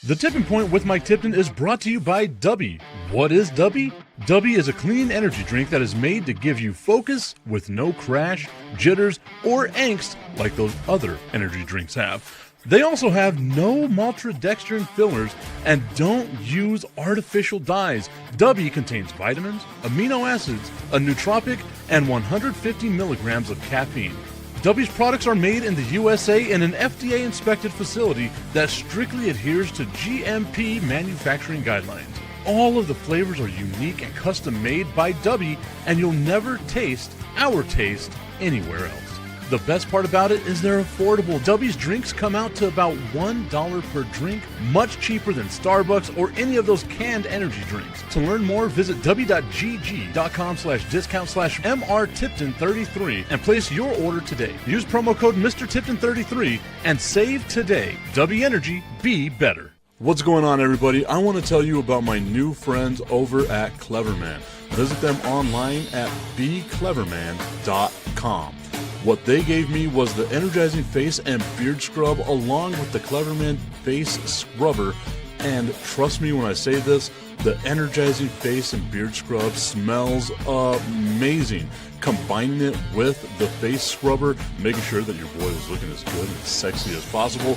The Tipping Point with Mike Tipton is brought to you by Dubby. What is Dubby? Dubby is a clean energy drink that is made to give you focus with no crash, jitters, or angst like those other energy drinks have. They also have no maltodextrin fillers and don't use artificial dyes. Dubby contains vitamins, amino acids, a nootropic, and 150 milligrams of caffeine. Dubby's products are made in the USA in an FDA-inspected facility that strictly adheres to GMP manufacturing guidelines. All of the flavors are unique and custom-made by Dubby, and you'll never taste our taste anywhere else. The best part about it is they're affordable. Dubby's drinks come out to about $1 per drink, much cheaper than Starbucks or any of those canned energy drinks. To learn more, visit w.gg.com/discount/MRTipton33 and place your order today. Use promo code MrTipton33 and save today. Dubby Energy, be better. What's going on, everybody? I want to tell you about my new friends over at Cleverman. Visit them online at becleverman.com. What they gave me was the energizing face and beard scrub along with the Cleverman face scrubber. And trust me when I say this, the energizing face and beard scrub smells amazing. Combining it with the face scrubber, making sure that your boy was looking as good and sexy as possible,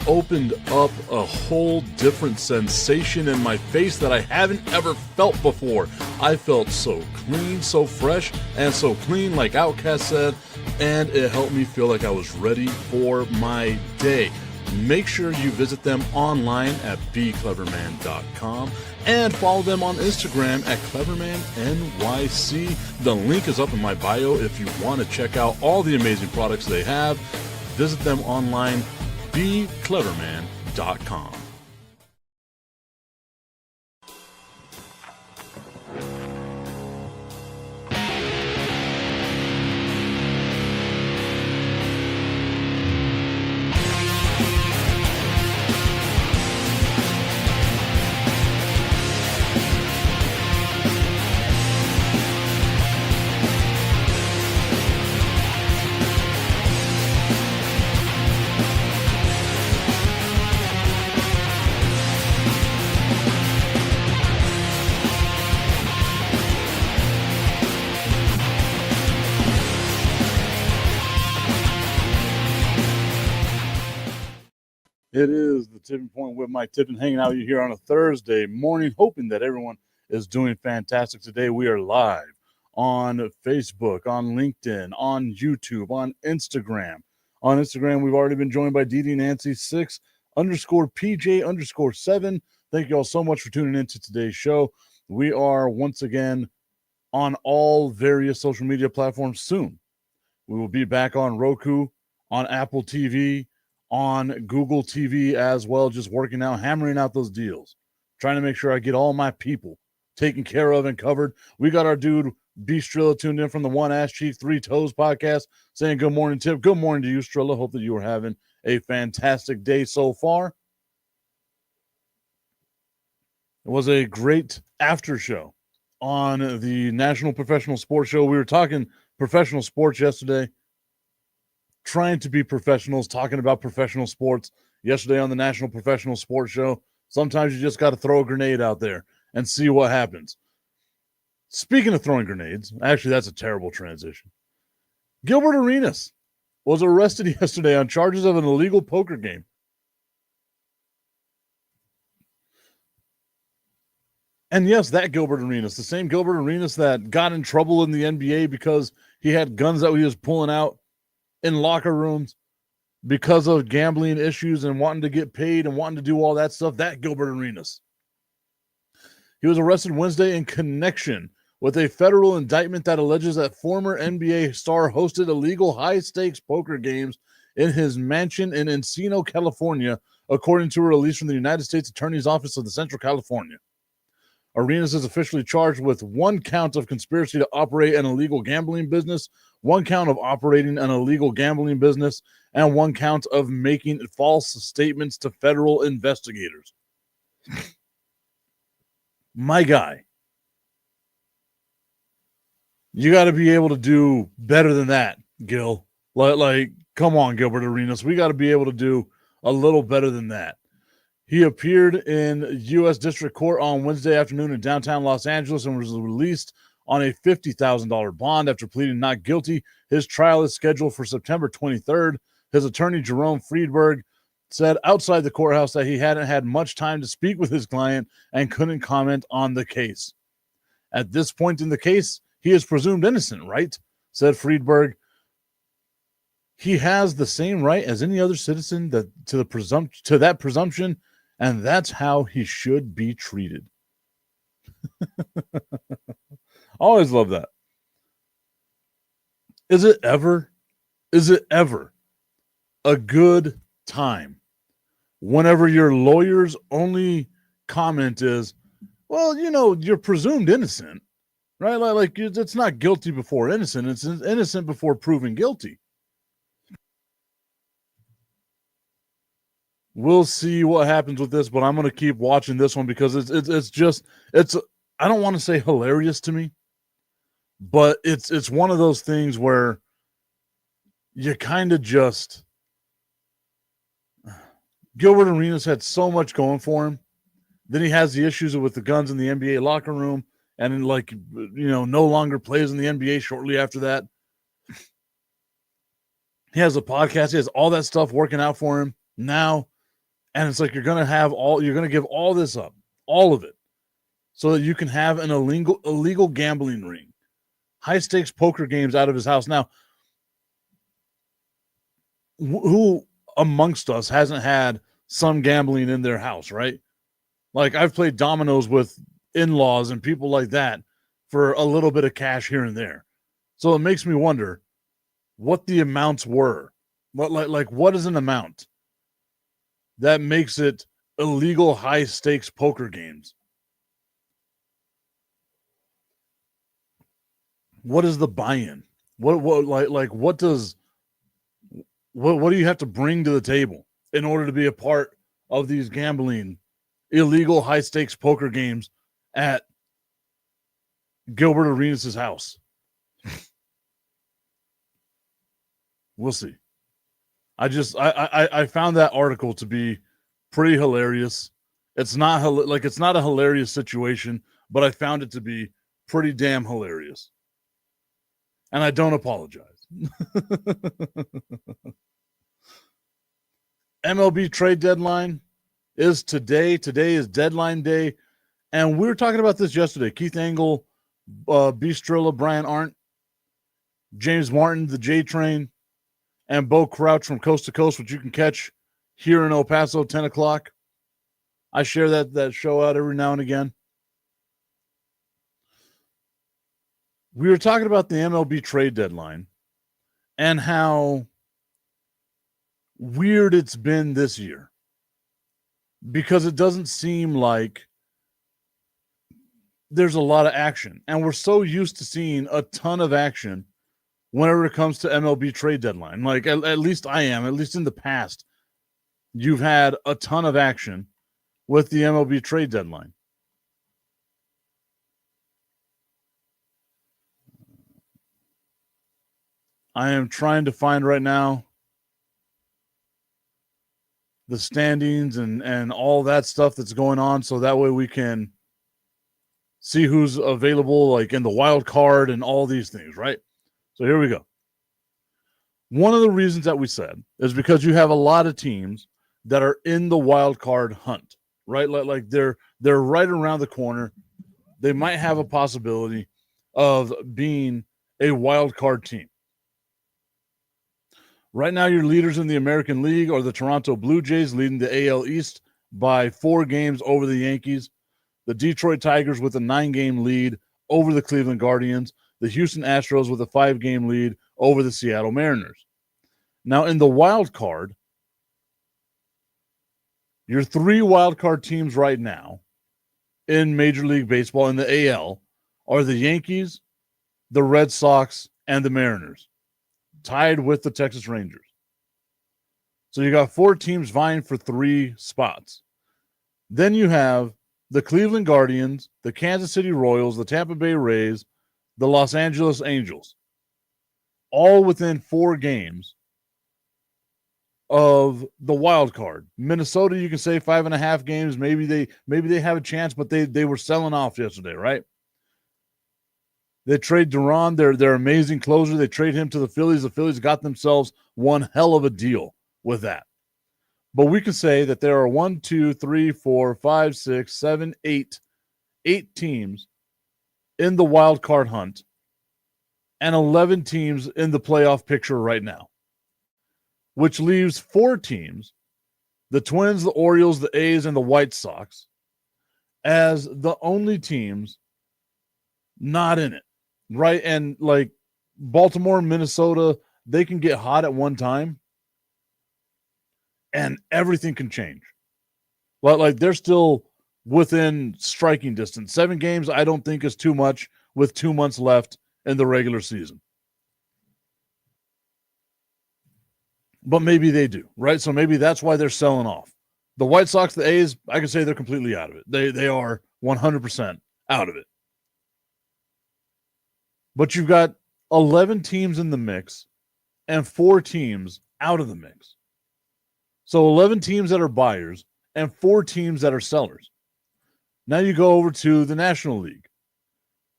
opened up a whole different sensation in my face that I haven't ever felt before. I felt so clean, so fresh, and so clean, like Outcast said, and it helped me feel like I was ready for my day. Make sure you visit them online at becleverman.com and follow them on Instagram at clevermannyc. The link is up in my bio if you want to check out all the amazing products they have. Visit them online, becleverman.com. It is the Tipping Point with Mike Tipton, hanging out with you here on a Thursday morning, hoping that everyone is doing fantastic today. We are live on Facebook, on LinkedIn, on YouTube, on Instagram. On Instagram, we've already been joined by DDNancy6_PJ_7. Thank you all so much for tuning into today's show. We are once again on all various social media platforms soon. We will be back on Roku, on Apple TV, on Google TV as well, just working out, hammering out those deals, trying to make sure I get all my people taken care of and covered. We got our dude B Strilla tuned in from the One Ass Chief 3 Toes podcast saying good morning, Tip. Good morning to you, Strilla. Hope that you are having a fantastic day so far. It was a great after show on the National Professional Sports Show. We were talking professional sports yesterday, trying to be professionals, talking about professional sports yesterday on the National Professional Sports Show. Sometimes you just got to throw a grenade out there and see what happens. Speaking of throwing grenades, actually, that's a terrible transition. Gilbert Arenas was arrested yesterday on charges of an illegal poker game. And yes, that Gilbert Arenas, the same Gilbert Arenas that got in trouble in the NBA because he had guns that he was pulling out in locker rooms because of gambling issues and wanting to get paid and wanting to do all that stuff. That Gilbert Arenas. He was arrested Wednesday in connection with a federal indictment that alleges that former NBA star hosted illegal high-stakes poker games in his mansion in Encino, California, according to a release from the United States Attorney's Office of the Central California. Arenas is officially charged with one count of conspiracy to operate an illegal gambling business, one count of operating an illegal gambling business, and one count of making false statements to federal investigators. My guy, you got to be able to do better than that, Gil. Like, come on, Gilbert Arenas. We got to be able to do a little better than that. He appeared in U.S. District Court on Wednesday afternoon in downtown Los Angeles and was released on a $50,000 bond after pleading not guilty. His trial is scheduled for September 23rd. His attorney, Jerome Friedberg, said outside the courthouse that he hadn't had much time to speak with his client and couldn't comment on the case. At this point in the case, he is presumed innocent, right? Said Friedberg. He has the same right as any other citizen to that presumption, and that's how he should be treated. Always love that. Is it ever a good time whenever your lawyer's only comment is, well, you're presumed innocent, right? Like it's not guilty before innocent. It's innocent before proven guilty. We'll see what happens with this, but I'm going to keep watching this one because it's I don't want to say hilarious to me, but it's one of those things where you kind of just Gilbert Arenas had so much going for him. Then he has the issues with the guns in the NBA locker room, and no longer plays in the NBA shortly after that. He has a podcast. He has all that stuff working out for him now. And it's like you're going to give all this up, all of it, so that you can have an illegal gambling ring, high stakes poker games out of his house. Now, who amongst us hasn't had some gambling in their house, right? Like I've played dominoes with in-laws and people like that for a little bit of cash here and there. So it makes me wonder what the amounts were. What is an amount that makes it illegal high stakes poker games? What is the buy-in? What do you have to bring to the table in order to be a part of these gambling illegal high stakes poker games at Gilbert Arenas' house? We'll see. I found that article to be pretty hilarious. It's not a hilarious situation, but I found it to be pretty damn hilarious. And I don't apologize. MLB trade deadline is today. Today is deadline day. And we were talking about this yesterday. Keith Engel, B. Strilla, Brian Arndt, James Martin, the J Train, and Bo Crouch from Coast to Coast, which you can catch here in El Paso, 10 o'clock. I share that show out every now and again. We were talking about the MLB trade deadline and how weird it's been this year because it doesn't seem like there's a lot of action. And we're so used to seeing a ton of action whenever it comes to MLB trade deadline. Like, at least I am, at least in the past, you've had a ton of action with the MLB trade deadline. I am trying to find right now the standings and all that stuff that's going on, so that way we can see who's available, like in the wild card and all these things, right? So here we go. One of the reasons that we said is because you have a lot of teams that are in the wild card hunt, right? Like they're right around the corner. They might have a possibility of being a wild card team. Right now, your leaders in the American League are the Toronto Blue Jays, leading the AL East by 4 games over the Yankees. The Detroit Tigers with a 9-game lead over the Cleveland Guardians. The Houston Astros with a 5-game lead over the Seattle Mariners. Now, in the wild card, your 3 wild card teams right now in Major League Baseball in the AL are the Yankees, the Red Sox, and the Mariners, tied with the Texas Rangers. So you got 4 teams vying for 3 spots. Then you have the Cleveland Guardians, the Kansas City Royals, the Tampa Bay Rays, the Los Angeles Angels, all within 4 games of the wild card. Minnesota, you can say 5.5 games. Maybe they have a chance, but they were selling off yesterday, right? They trade Duran, their amazing closer. They trade him to the Phillies. The Phillies got themselves one hell of a deal with that. But we can say that there are 1, 2, 3, 4, 5, 6, 7, 8 teams in the wild card hunt and 11 teams in the playoff picture right now, which leaves 4 teams, the Twins, the Orioles, the A's, and the White Sox, as the only teams not in it, right? And like Baltimore, Minnesota, they can get hot at one time and everything can change. But like they're still within striking distance. 7 games, I don't think is too much with 2 months left in the regular season. But maybe they do, right? So maybe that's why they're selling off. The White Sox, the A's, I can say they're completely out of it. They are 100% out of it. But you've got 11 teams in the mix and 4 teams out of the mix. So 11 teams that are buyers and 4 teams that are sellers. Now you go over to the National League.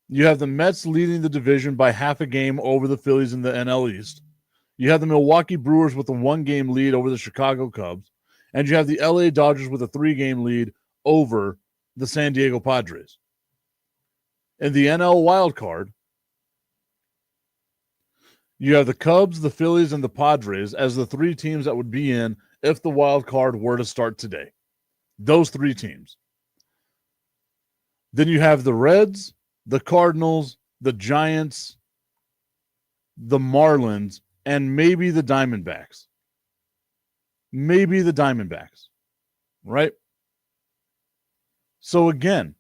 You have the Mets leading the division by half a game over the Phillies in the NL East. You have the Milwaukee Brewers with a 1-game lead over the Chicago Cubs. And you have the LA Dodgers with a 3-game lead over the San Diego Padres. In the NL wild card, you have the Cubs, the Phillies, and the Padres as the 3 teams that would be in if the wild card were to start today. Those 3 teams. Then you have the Reds, the Cardinals, the Giants, the Marlins, and maybe the Diamondbacks. Maybe the Diamondbacks, right? So again,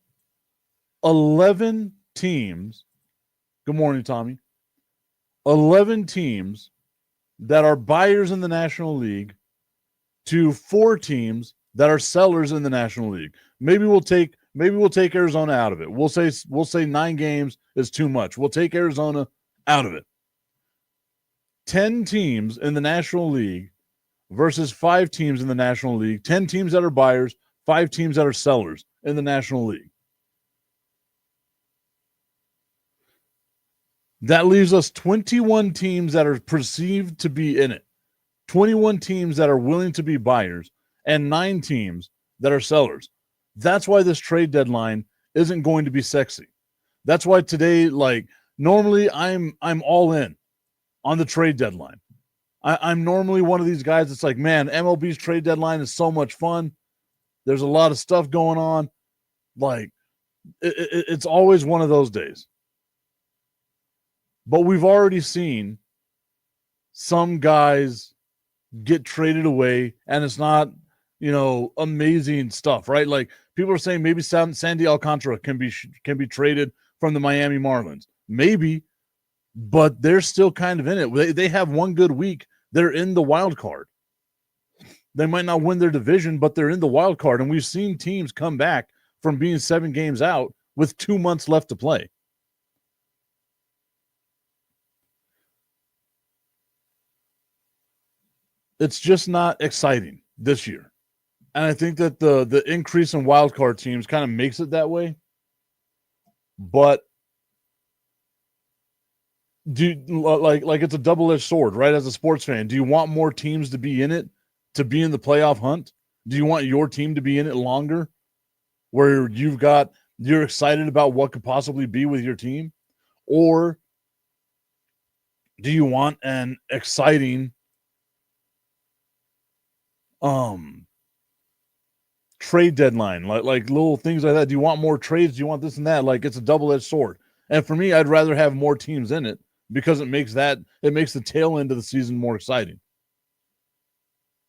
11 teams. Good morning, Tommy. 11 teams that are buyers in the National League to 4 teams that are sellers in the National League. Maybe we'll take Arizona out of it. We'll say 9 games is too much. We'll take Arizona out of it. 10 teams in the National League versus 5 teams in the National League. 10 teams that are buyers, 5 teams that are sellers in the National League. That leaves us 21 teams that are perceived to be in it, 21 teams that are willing to be buyers, and 9 teams that are sellers. That's why this trade deadline isn't going to be sexy. That's why today, like normally I'm all in on the trade deadline. I'm normally one of these guys that's like, man, MLB's trade deadline is so much fun. There's a lot of stuff going on. Like it's always one of those days. But we've already seen some guys get traded away, and it's not, amazing stuff, right? Like people are saying maybe Sandy Alcantara can be traded from the Miami Marlins. Maybe, but they're still kind of in it. They have one good week. They're in the wild card. They might not win their division, but they're in the wild card, and we've seen teams come back from being 7 games out with 2 months left to play. It's just not exciting this year. And I think that the increase in wildcard teams kind of makes it that way. But like it's a double-edged sword, right? As a sports fan, do you want more teams to be in it, to be in the playoff hunt? Do you want your team to be in it longer, where you're excited about what could possibly be with your team? Or do you want an exciting trade deadline, like little things like that? Do you want more trades? Do you want this and that? Like it's a double-edged sword. And for me, I'd rather have more teams in it because it makes the tail end of the season more exciting.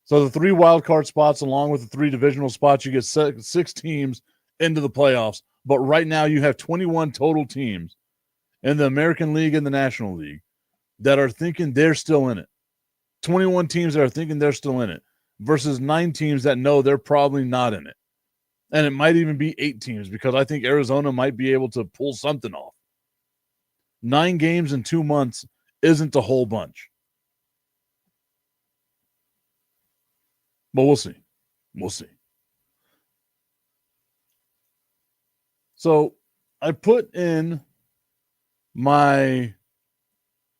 So the 3 wild card spots, along with the 3 divisional spots, you get 6 teams into the playoffs. But right now you have 21 total teams in the American League and the National League that are thinking they're still in it. 21 teams that are thinking they're still in it versus 9 teams that know they're probably not in it. And it might even be 8 teams because I think Arizona might be able to pull something off. 9 games in 2 months isn't a whole bunch. But we'll see. We'll see. So I put in my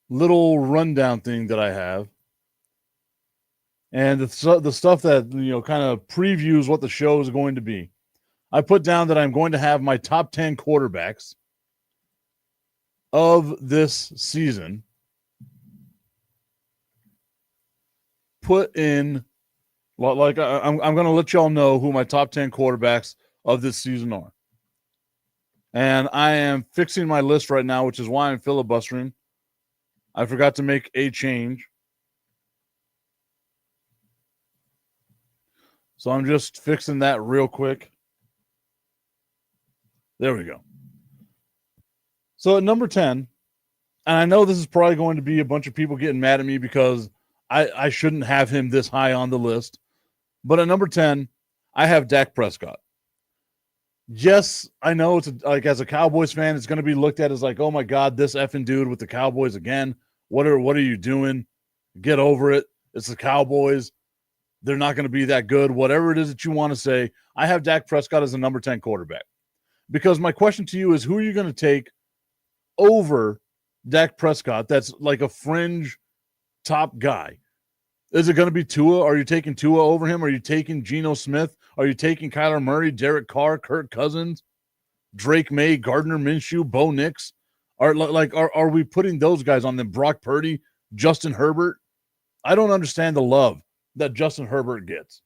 little rundown thing that I have, and the stuff that, kind of previews what the show is going to be. I put down that I'm going to have my top 10 quarterbacks of this season put in, like, I'm going to let y'all know who my top 10 quarterbacks of this season are. And I am fixing my list right now, which is why I'm filibustering. I forgot to make a change. So I'm just fixing that real quick. There we go. So at number 10, and I know this is probably going to be a bunch of people getting mad at me because I shouldn't have him this high on the list. But at number 10, I have Dak Prescott. Yes, I know it's like, as a Cowboys fan, it's going to be looked at as like, oh my God, this effing dude with the Cowboys again. What are you doing? Get over it. It's the Cowboys. They're not going to be that good. Whatever it is that you want to say, I have Dak Prescott as a number 10 quarterback. Because my question to you is, who are you going to take over Dak Prescott that's like a fringe top guy? Is it going to be Tua? Are you taking Tua over him? Are you taking Geno Smith? Are you taking Kyler Murray, Derek Carr, Kirk Cousins, Drake May, Gardner Minshew, Bo Nix? Are we putting those guys on them? Brock Purdy, Justin Herbert? I don't understand the love that Justin Herbert gets.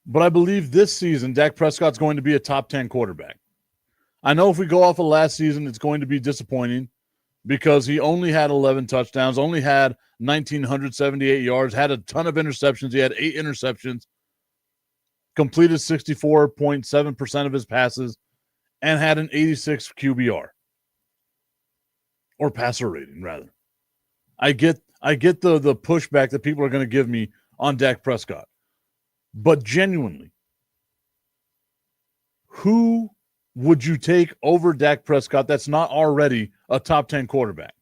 But I believe this season, Dak Prescott's going to be a top 10 quarterback. I know if we go off of last season, it's going to be disappointing because he only had 11 touchdowns, only had 1,978 yards, had a ton of interceptions. He had 8 interceptions, completed 64.7% of his passes, and had an 86 QBR. Or passer rating, rather. I get the pushback that people are going to give me on Dak Prescott. But genuinely, who would you take over Dak Prescott that's not already a top 10 quarterback?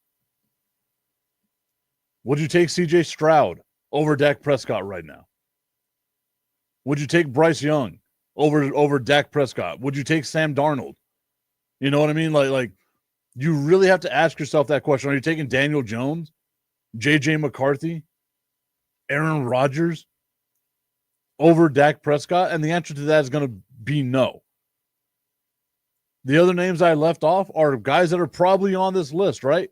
Would you take C.J. Stroud over Dak Prescott right now? Would you take Bryce Young over Dak Prescott? Would you take Sam Darnold? You know what I mean? Like you really have to ask yourself that question. Are you taking Daniel Jones, J.J. McCarthy, Aaron Rodgers over Dak Prescott? And the answer to that is going to be no. The other names I left off are guys that are probably on this list, right?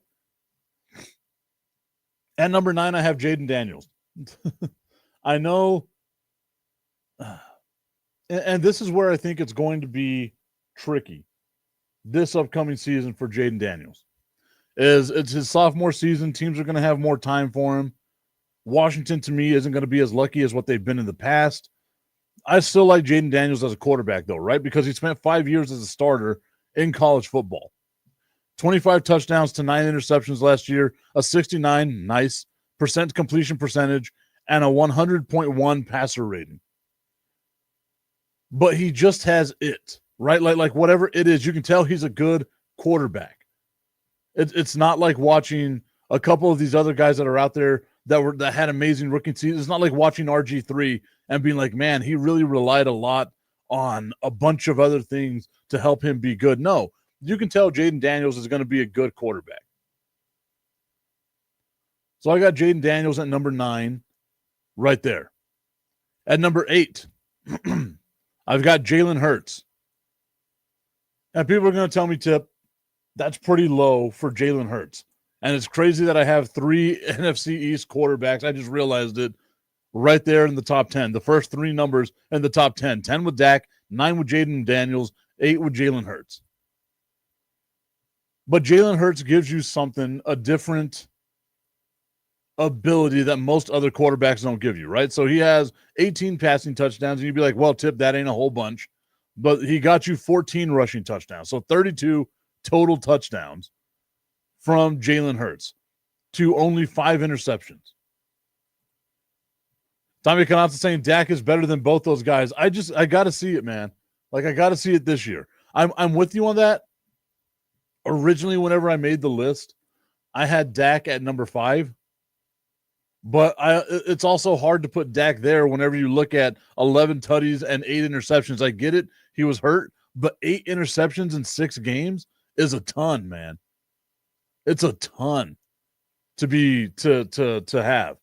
At number 9, I have Jaden Daniels. I know, and this is where I think it's going to be tricky this upcoming season for Jaden Daniels. It's his sophomore season. Teams are going to have more time for him. Washington, to me, isn't going to be as lucky as what they've been in the past. I still like Jaden Daniels as a quarterback, though, right? Because he spent 5 years as a starter in college football. 25 touchdowns to 9 interceptions last year, a 69 % completion percentage, and a 100.1 passer rating. But he just has it, right? Like whatever it is, you can tell he's a good quarterback. It's not like watching a couple of these other guys that are out there that had amazing rookie seasons. It's not like watching RG3 and being like, man, he really relied a lot on a bunch of other things to help him be good. No, you can tell Jaden Daniels is going to be a good quarterback. So I got Jaden Daniels at number 9 right there. At number 8, I've got Jalen Hurts. And people are going to tell me, Tip, that's pretty low for Jalen Hurts. And it's crazy that I have 3 NFC East quarterbacks. I just realized it right there in the top 10. The first 3 numbers in the top 10. 10 with Dak, 9 with Jaden Daniels, 8 with Jalen Hurts. But Jalen Hurts gives you something, a different ability that most other quarterbacks don't give you, right? So he has 18 passing touchdowns, and you'd be like, well, Tip, that ain't a whole bunch. But he got you 14 rushing touchdowns. So 32 total touchdowns from Jalen Hurts to only 5 interceptions. Tommy Canazza saying Dak is better than both those guys. I got to see it, man. Like, I got to see it this year. I'm with you on that. Originally, whenever I made the list, I had Dak at number 5. But it's also hard to put Dak there whenever you look at 11 tutties and 8 interceptions. I get it. He was hurt, but 8 interceptions in 6 games is a ton, man. It's a ton to have.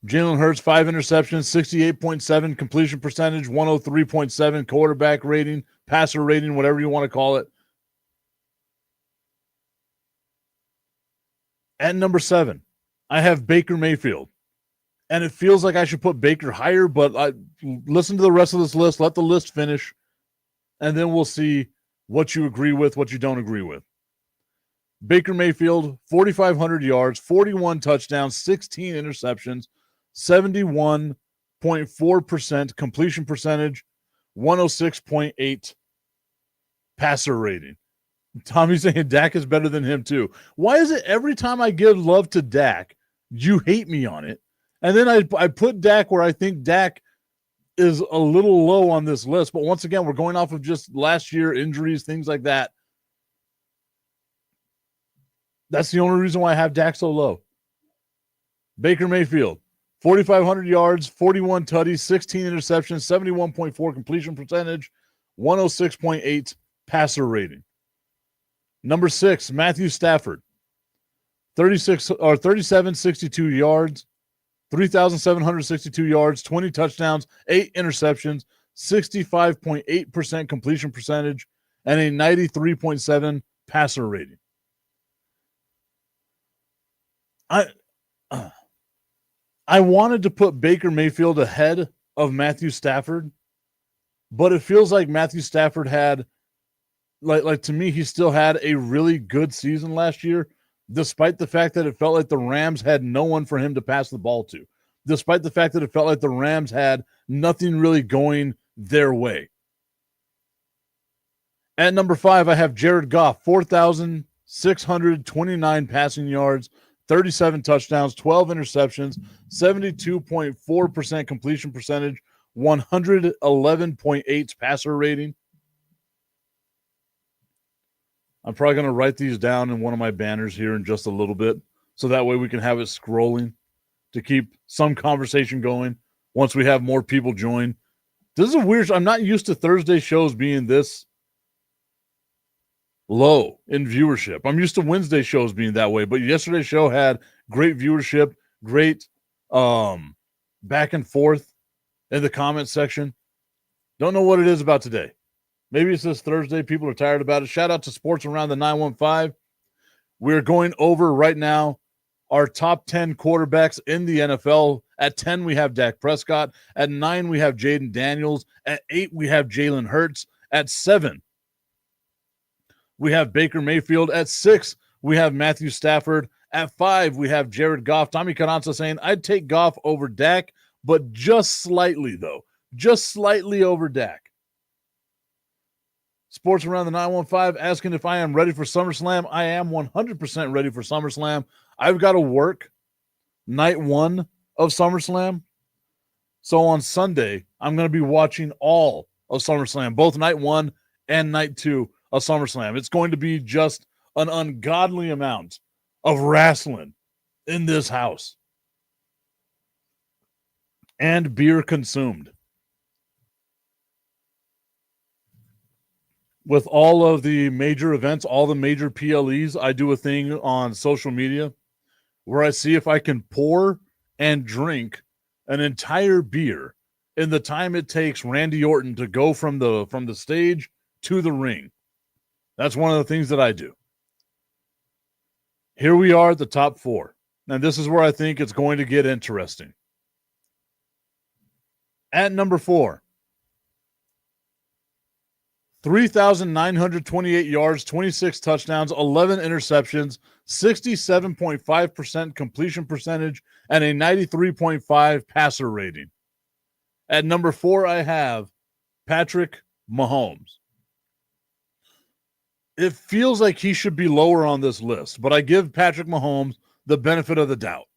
Jalen Hurts, 5 interceptions, 68.7 completion percentage, 103.7 quarterback rating, passer rating, whatever you want to call it. At number 7, I have Baker Mayfield. And it feels like I should put Baker higher, but listen to the rest of this list. Let the list finish, and then we'll see what you agree with, what you don't agree with. Baker Mayfield, 4,500 yards, 41 touchdowns, 16 interceptions, 71.4% completion percentage, 106.8 passer rating. Tommy's saying Dak is better than him too. Why is it every time I give love to Dak, you hate me on it? And then I put Dak where I think Dak is a little low on this list. But once again, we're going off of just last year, injuries, things like that. That's the only reason why I have Dak so low. Baker Mayfield, 4,500 yards, 41 tutties, 16 interceptions, 71.4 completion percentage, 106.8 passer rating. Number 6, Matthew Stafford, 3,762 yards, 3,762 yards, 20 touchdowns, 8 interceptions, 65.8% completion percentage, and a 93.7 passer rating. I wanted to put Baker Mayfield ahead of Matthew Stafford, but it feels like Matthew Stafford had, like to me, he still had a really good season last year, despite the fact that it felt like the Rams had no one for him to pass the ball to, despite the fact that it felt like the Rams had nothing really going their way. At number 5, I have Jared Goff, 4,629 passing yards, 37 touchdowns, 12 interceptions, 72.4% completion percentage, 111.8 passer rating. I'm probably going to write these down in one of my banners here in just a little bit, so that way we can have it scrolling to keep some conversation going once we have more people join. This is a weird, I'm not used to Thursday shows being this low in viewership. I'm used to Wednesday shows being that way, but yesterday's show had great viewership, great back and forth in the comment section. Don't know what it is about today. Maybe it's this Thursday. People are tired about it. Shout out to Sports Around the 915. We're going over right now our top 10 quarterbacks in the NFL. At 10, we have Dak Prescott. At 9, we have Jaden Daniels. At 8, we have Jalen Hurts. At 7, we have Baker Mayfield. At 6, we have Matthew Stafford. At 5, we have Jared Goff. Tommy Carranza saying, I'd take Goff over Dak, but just slightly, though. Just slightly over Dak. Sports Around the 915 asking if I am ready for SummerSlam. I am 100% ready for SummerSlam. I've got to work night 1 of SummerSlam. So on Sunday, I'm going to be watching all of SummerSlam, both night 1 and night 2 of SummerSlam. It's going to be just an ungodly amount of wrestling in this house. And beer consumed. With all of the major events, all the major PLEs, I do a thing on social media where I see if I can pour and drink an entire beer in the time it takes Randy Orton to go from the stage to the ring. That's one of the things that I do. Here we are at the top 4. And this is where I think it's going to get interesting. At number 4, 3,928 yards, 26 touchdowns, 11 interceptions, 67.5% completion percentage, and a 93.5 passer rating. At number 4, I have Patrick Mahomes. It feels like he should be lower on this list, but I give Patrick Mahomes the benefit of the doubt.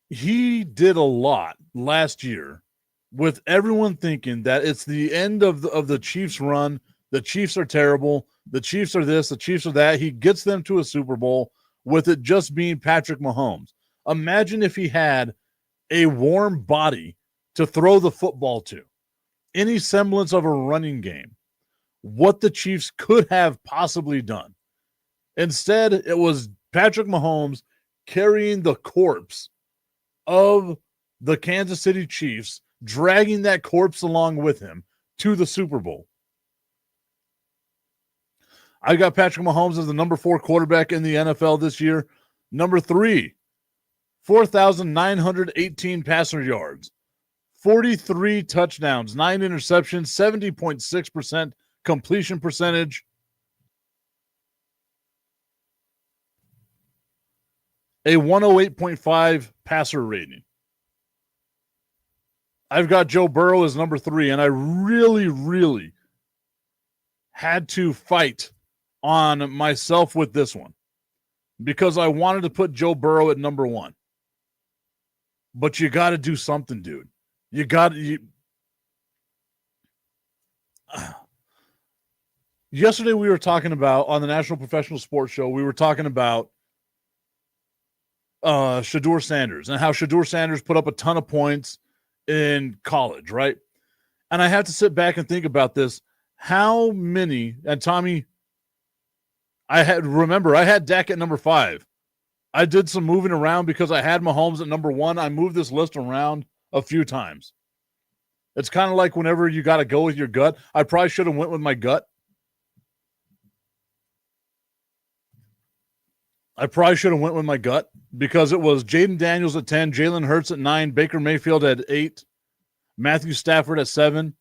He did a lot last year with everyone thinking that it's the end of the Chiefs' run, the Chiefs are terrible, the Chiefs are this, the Chiefs are that. He gets them to a Super Bowl with it just being Patrick Mahomes. Imagine if he had a warm body to throw the football to, any semblance of a running game, what the Chiefs could have possibly done. Instead, it was Patrick Mahomes carrying the corpse of the Kansas City Chiefs, dragging that corpse along with him to the Super Bowl. I got Patrick Mahomes as the number 4 quarterback in the NFL this year. Number 3, 4,918 passer yards, 43 touchdowns, 9 interceptions, 70.6% completion percentage. A 108.5 passer rating. I've got Joe Burrow as number 3, and I really, really had to fight on myself with this one because I wanted to put Joe Burrow at number 1. But you got to do something, dude. You got to. Yesterday we were talking about, on the National Professional Sports Show, we were talking about Shedeur Sanders and how Shedeur Sanders put up a ton of points in college, right? And I have to sit back and think about this. How many, and Tommy, I had Dak at number 5. I did some moving around because I had Mahomes at number 1. I moved this list around a few times. It's kind of like whenever you got to go with your gut. I probably should have went with my gut. Because it was Jaden Daniels at 10, Jalen Hurts at 9, Baker Mayfield at 8, Matthew Stafford at 7,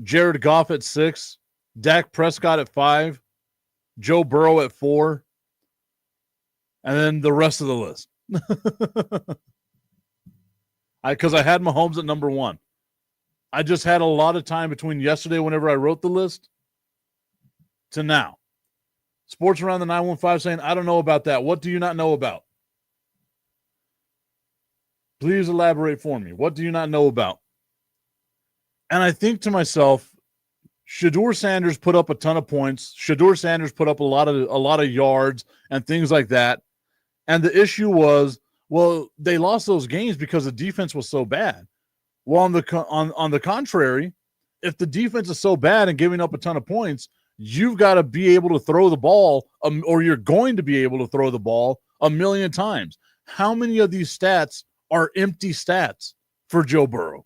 Jared Goff at 6, Dak Prescott at 5, Joe Burrow at 4, and then the rest of the list. Because I had Mahomes at number 1. I just had a lot of time between yesterday whenever I wrote the list to now. Sports Around the 915 saying, I don't know about that. What do you not know about? Please elaborate for me. What do you not know about? And I think to myself, Shedeur Sanders put up a ton of points. Shedeur Sanders put up a lot of yards and things like that. And the issue was, well, they lost those games because the defense was so bad. Well, on the contrary, if the defense is so bad and giving up a ton of points, you've got to be able to throw the ball, or you're going to be able to throw the ball a million times. How many of these stats are empty stats for Joe Burrow?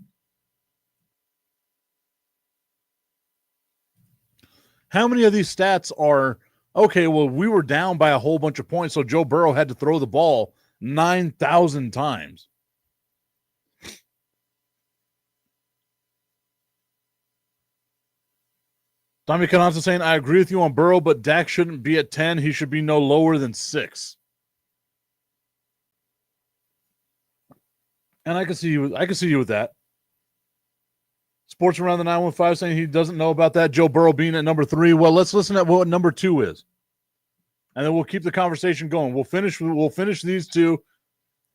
How many of these stats are, okay, well, we were down by a whole bunch of points, so Joe Burrow had to throw the ball 9,000 times. Tommy Canonza saying, I agree with you on Burrow, but Dak shouldn't be at 10. He should be no lower than 6. And I can see you with that. Sports Around the 915 saying he doesn't know about that. Joe Burrow being at number 3. Well, let's listen to what number 2 is. And then we'll keep the conversation going. We'll finish these two,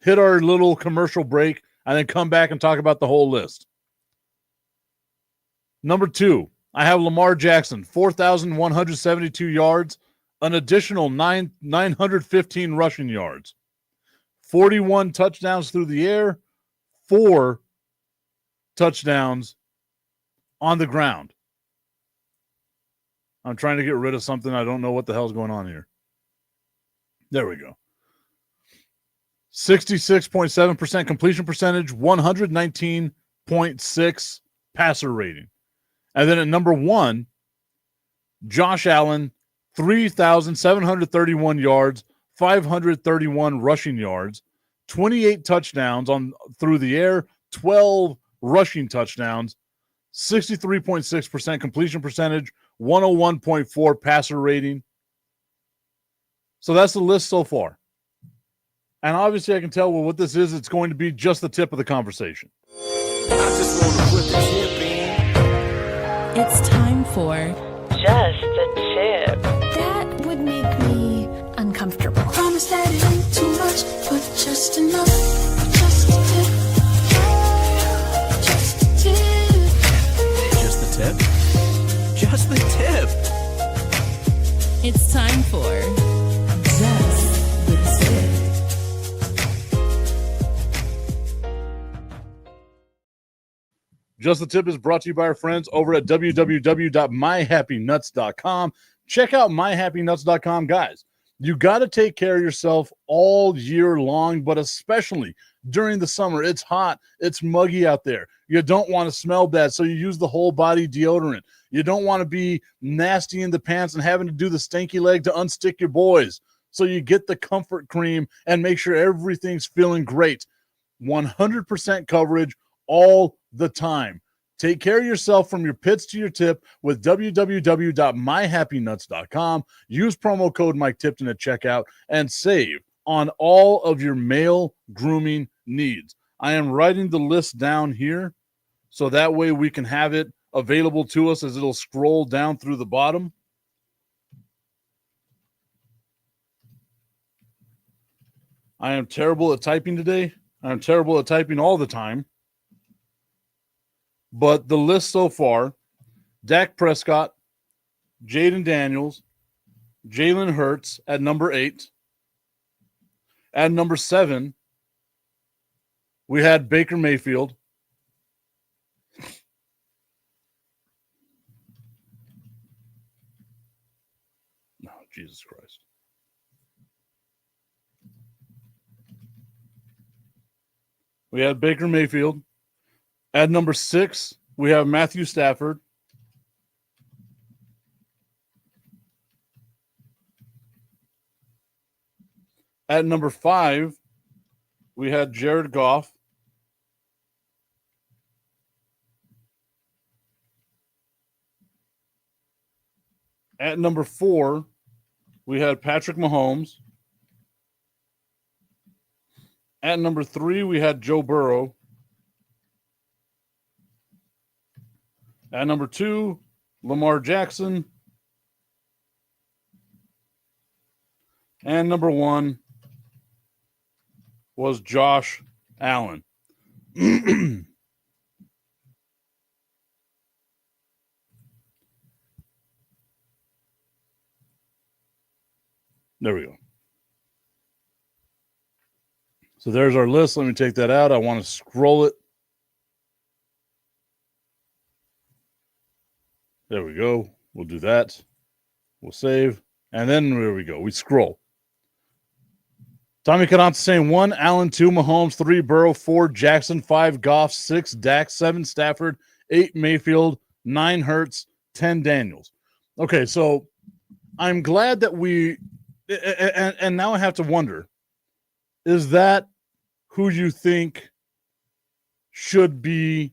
hit our little commercial break, and then come back and talk about the whole list. Number 2, I have Lamar Jackson, 4,172 yards, an additional 915 rushing yards, 41 touchdowns through the air, 4 touchdowns on the ground. I'm trying to get rid of something. I don't know what the hell's going on here. There we go. 66.7% completion percentage, 119.6 passer rating. And then at number 1, Josh Allen, 3,731 yards, 531 rushing yards, 28 touchdowns through the air, 12 rushing touchdowns, 63.6% completion percentage, 101.4 passer rating. So that's the list so far. And obviously I can tell what this is. It's going to be just the tip of the conversation. I just want to put the tip in. It's time for Just a Tip. That would make me uncomfortable. Promise that it ain't too much, but just enough. Just a tip. Just a tip. Just the tip? Just the tip. It's time for Just the Tip. Just the Tip is brought to you by our friends over at www.myhappynuts.com. Check out myhappynuts.com, guys. You got to take care of yourself all year long, but especially during the summer. It's hot. It's muggy out there. You don't want to smell bad, so you use the whole body deodorant. You don't want to be nasty in the pants and having to do the stinky leg to unstick your boys. So you get the comfort cream and make sure everything's feeling great. 100% coverage all the time. Take care of yourself from your pits to your tip with www.myhappynuts.com. Use promo code Mike Tipton at checkout and save on all of your male grooming needs. I am writing the list down here so that way we can have it available to us as it'll scroll down through the bottom. I am terrible at typing today. I'm terrible at typing all the time. But the list so far, Dak Prescott, Jaden Daniels, Jalen Hurts at number 8. At number 7, we had Baker Mayfield. Oh, Jesus Christ. We had Baker Mayfield. At number 6, we have Matthew Stafford. At number 5, we had Jared Goff. At number 4, we had Patrick Mahomes. At number 3, we had Joe Burrow. At number 2, Lamar Jackson. And number 1 was Josh Allen. There we go. So there's our list. Let me take that out. I want to scroll it. There we go. We'll do that. We'll save. And then there we go. We scroll. Tommy Canon's saying 1, Allen, 2, Mahomes, 3, Burrow, 4, Jackson, 5, Goff, 6, Dak, 7, Stafford, 8, Mayfield, 9, Hurts, 10, Daniels. Okay, so I'm glad that we and now I have to wonder, is that who you think should be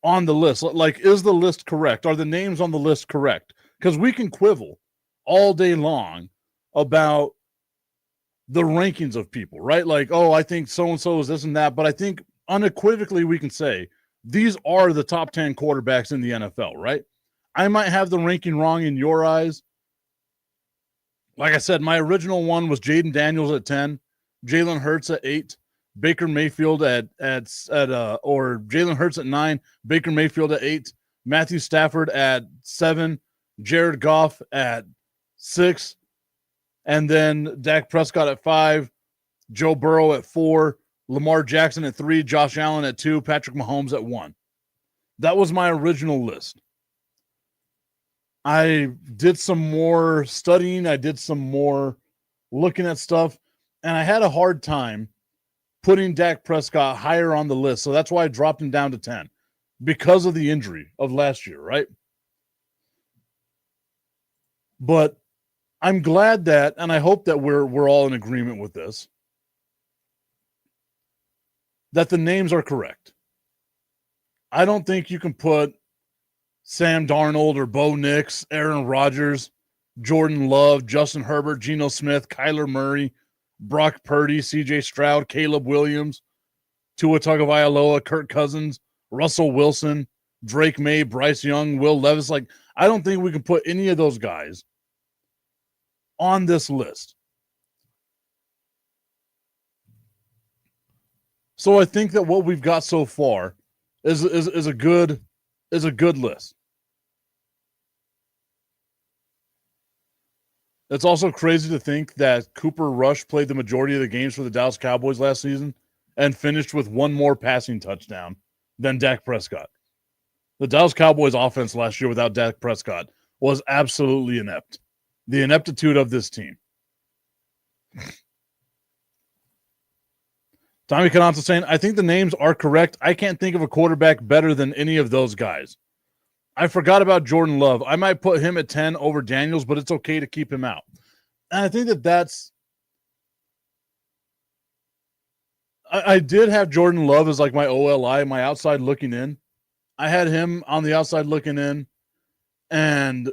on the list? Like, is the list correct? Are the names on the list correct? Because we can quibble all day long about the rankings of people, right? Like, oh, I think so-and-so is this and that. But I think unequivocally we can say these are the top 10 quarterbacks in the NFL, right? I might have the ranking wrong in your eyes. Like I said, my original one was Jaden Daniels at 10, Jalen Hurts at 8, Baker Mayfield or Jalen Hurts at 9, Baker Mayfield at 8, Matthew Stafford at 7, Jared Goff at 6, and then Dak Prescott at 5, Joe Burrow at 4, Lamar Jackson at 3, Josh Allen at 2, Patrick Mahomes at 1. That was my original list. I did some more studying. I did some more looking at stuff, and I had a hard time putting Dak Prescott higher on the list. So that's why I dropped him down to 10 because of the injury of last year, right? But I'm glad that, and I hope that we're all in agreement with this, that the names are correct. I don't think you can put Sam Darnold or Bo Nix, Aaron Rodgers, Jordan Love, Justin Herbert, Geno Smith, Kyler Murray, Brock Purdy, CJ Stroud, Caleb Williams, Tua Tagovailoa, Kirk Cousins, Russell Wilson, Drake May, Bryce Young, Will Levis. Like, I don't think we can put any of those guys on this list. So I think that what we've got so far is a good list. It's also crazy to think that Cooper Rush played the majority of the games for the Dallas Cowboys last season and finished with one more passing touchdown than Dak Prescott. The Dallas Cowboys offense last year without Dak Prescott was absolutely inept. The ineptitude of this team. Tommy Cananza saying, I think the names are correct. I can't think of a quarterback better than any of those guys. I forgot about Jordan Love. I might put him at 10 over Daniels, but it's okay to keep him out. And I think that's I did have Jordan Love as like my OLI, my outside looking in. I had him on the outside looking in, and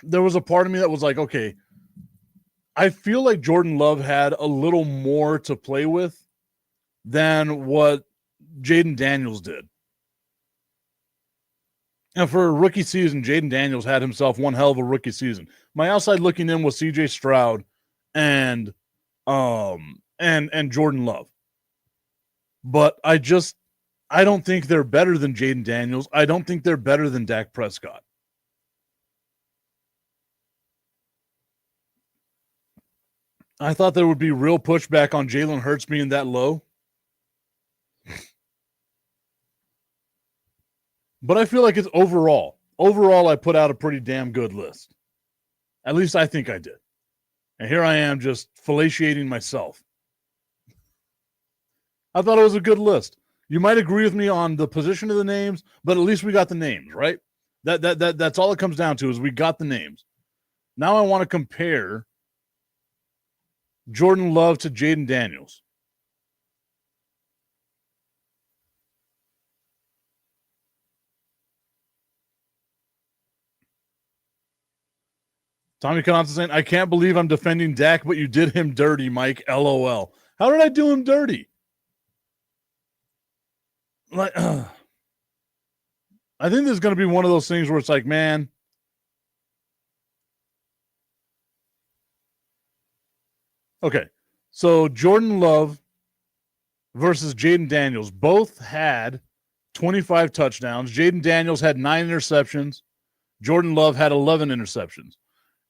there was a part of me that was like, okay, I feel like Jordan Love had a little more to play with than what Jaden Daniels did. And for a rookie season, Jaden Daniels had himself one hell of a rookie season. My outside looking in was CJ Stroud and Jordan Love. But I don't think they're better than Jaden Daniels. I don't think they're better than Dak Prescott. I thought there would be real pushback on Jalen Hurts being that low. But I feel like it's overall. Overall, I put out a pretty damn good list. At least I think I did. And here I am just fellatiating myself. I thought it was a good list. You might agree with me on the position of the names, but at least we got the names, right? That's all it comes down to is we got the names. Now I want to compare Jordan Love to Jaden Daniels. Tommy Cananza saying, I can't believe I'm defending Dak, but you did him dirty, Mike. LOL. How did I do him dirty? Like, I think this is going to be one of those things where it's like, man, okay. So Jordan Love versus Jaden Daniels both had 25 touchdowns. Jaden Daniels had 9 interceptions. Jordan Love had 11 interceptions.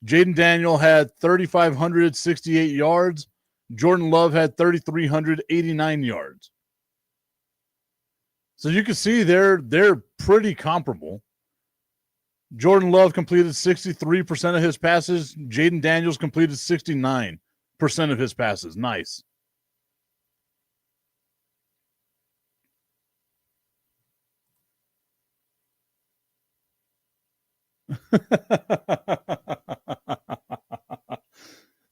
Jaden Daniel had 3,568 yards. Jordan Love had 3,389 yards. So you can see they're pretty comparable. Jordan Love completed 63% of his passes. Jaden Daniels completed 69% of his passes. Nice.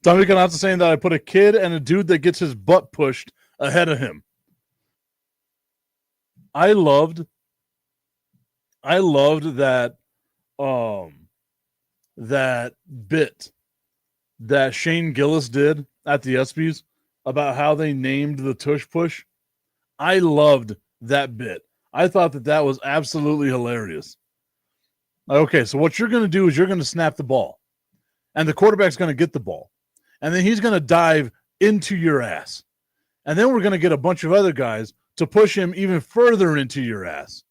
Tommy Canazza saying that I put a kid and a dude that gets his butt pushed ahead of him. I loved that that bit that Shane Gillis did at the ESPYs about how they named the tush push. I loved that bit. I thought that was absolutely hilarious. Okay, so what you're going to do is you're going to snap the ball, and the quarterback's going to get the ball, and then he's going to dive into your ass. And then we're going to get a bunch of other guys to push him even further into your ass.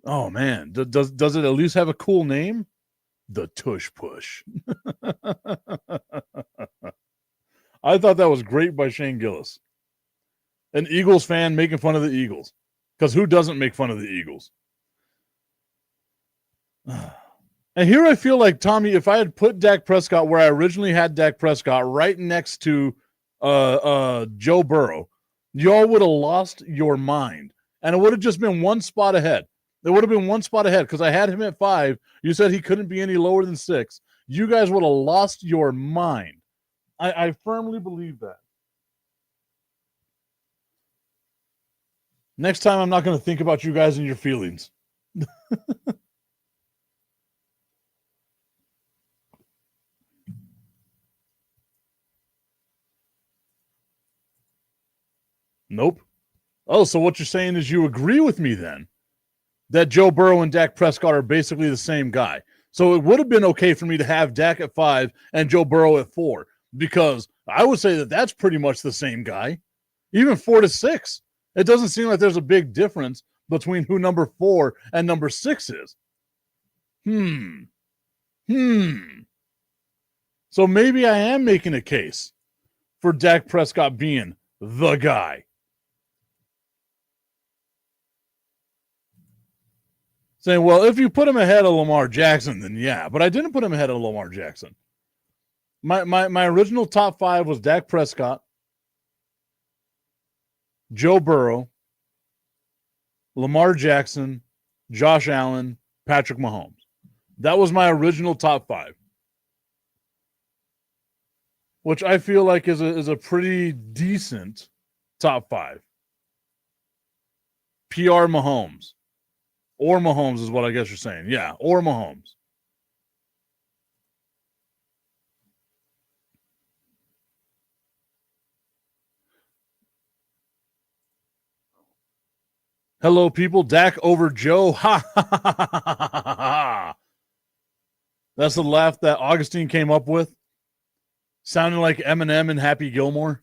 Oh, man. Does it at least have a cool name? The Tush Push. I thought that was great by Shane Gillis. An Eagles fan making fun of the Eagles. Because who doesn't make fun of the Eagles? And here I feel like, Tommy, if I had put Dak Prescott where I originally had Dak Prescott right next to Joe Burrow, y'all would have lost your mind. And it would have just been one spot ahead. It would have been one spot ahead because I had him at 5. You said he couldn't be any lower than 6. You guys would have lost your mind. I firmly believe that. Next time, I'm not going to think about you guys and your feelings. Nope. Oh, so what you're saying is you agree with me then that Joe Burrow and Dak Prescott are basically the same guy. So it would have been okay for me to have Dak at 5 and Joe Burrow at 4 because I would say that that's pretty much the same guy. Even 4 to 6. It doesn't seem like there's a big difference between who number 4 and number 6 is. So maybe I am making a case for Dak Prescott being the guy. Saying, well, if you put him ahead of Lamar Jackson, then yeah. But I didn't put him ahead of Lamar Jackson. My original top 5 was Dak Prescott, Joe Burrow, Lamar Jackson, Josh Allen, Patrick Mahomes. That was my original top 5. Which I feel like is a pretty decent top 5. PR Mahomes. Or Mahomes is what I guess you're saying. Yeah, or Mahomes. Hello, people. Dak over Joe. Ha ha ha ha ha ha. That's the laugh that Augustine came up with. Sounding like Eminem and Happy Gilmore.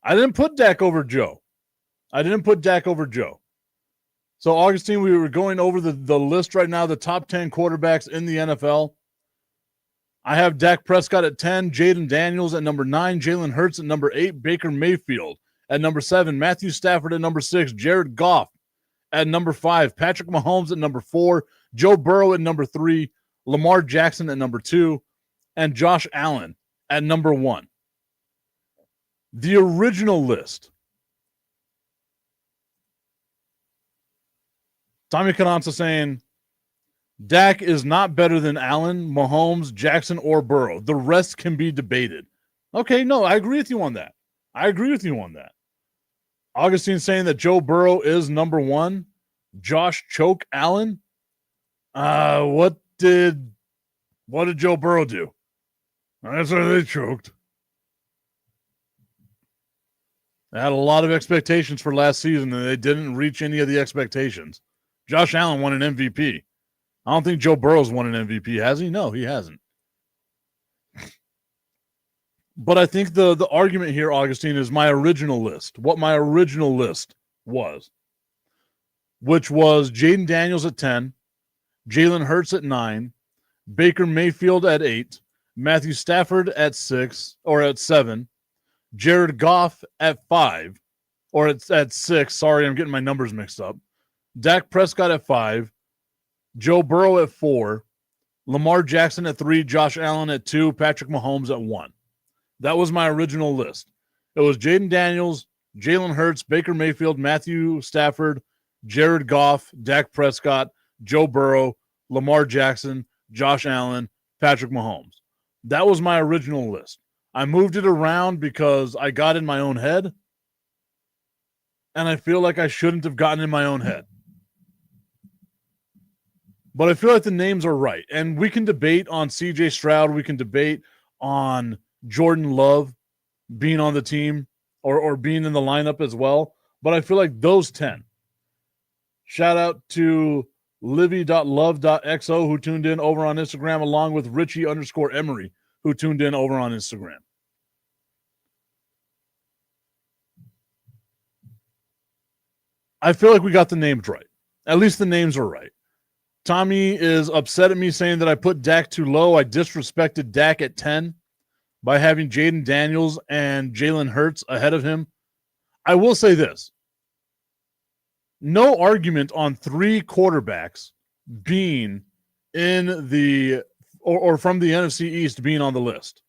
I didn't put Dak over Joe. So, Augustine, we were going over the list right now, the top 10 quarterbacks in the NFL. I have Dak Prescott at 10, Jaden Daniels at number 9, Jalen Hurts at number 8, Baker Mayfield at number 7, Matthew Stafford at number 6, Jared Goff at number 5, Patrick Mahomes at number 4, Joe Burrow at number 3, Lamar Jackson at number 2, and Josh Allen at number 1. The original list. Tommy Cananza saying, Dak is not better than Allen, Mahomes, Jackson, or Burrow. The rest can be debated. Okay, no, I agree with you on that. Augustine saying that Joe Burrow is number 1. Josh choke Allen. What did Joe Burrow do? That's why they choked. They had a lot of expectations for last season, and they didn't reach any of the expectations. Josh Allen won an MVP. I don't think Joe Burrow's won an MVP, has he? No, he hasn't. But I think the argument here, Augustine, is my original list. What my original list was. Which was Jaden Daniels at 10, Jalen Hurts at 9, Baker Mayfield at 8, Matthew Stafford at 6 or at 7, Jared Goff at 5 or at 6. Sorry, I'm getting my numbers mixed up. Dak Prescott at 5, Joe Burrow at 4, Lamar Jackson at 3, Josh Allen at 2, Patrick Mahomes at 1. That was my original list. It was Jaden Daniels, Jalen Hurts, Baker Mayfield, Matthew Stafford, Jared Goff, Dak Prescott, Joe Burrow, Lamar Jackson, Josh Allen, Patrick Mahomes. That was my original list. I moved it around because I got in my own head, and I feel like I shouldn't have gotten in my own head. But I feel like the names are right. And we can debate on CJ Stroud. We can debate on Jordan Love being on the team or being in the lineup as well. But I feel like those 10. Shout out to livy.love.xo who tuned in over on Instagram, along with Richie_Emery who tuned in over on Instagram. I feel like we got the names right. At least the names are right. Tommy is upset at me saying that I put Dak too low. I disrespected Dak at 10 by having Jaden Daniels and Jalen Hurts ahead of him. I will say this. No argument on 3 quarterbacks being in the or from the NFC East being on the list.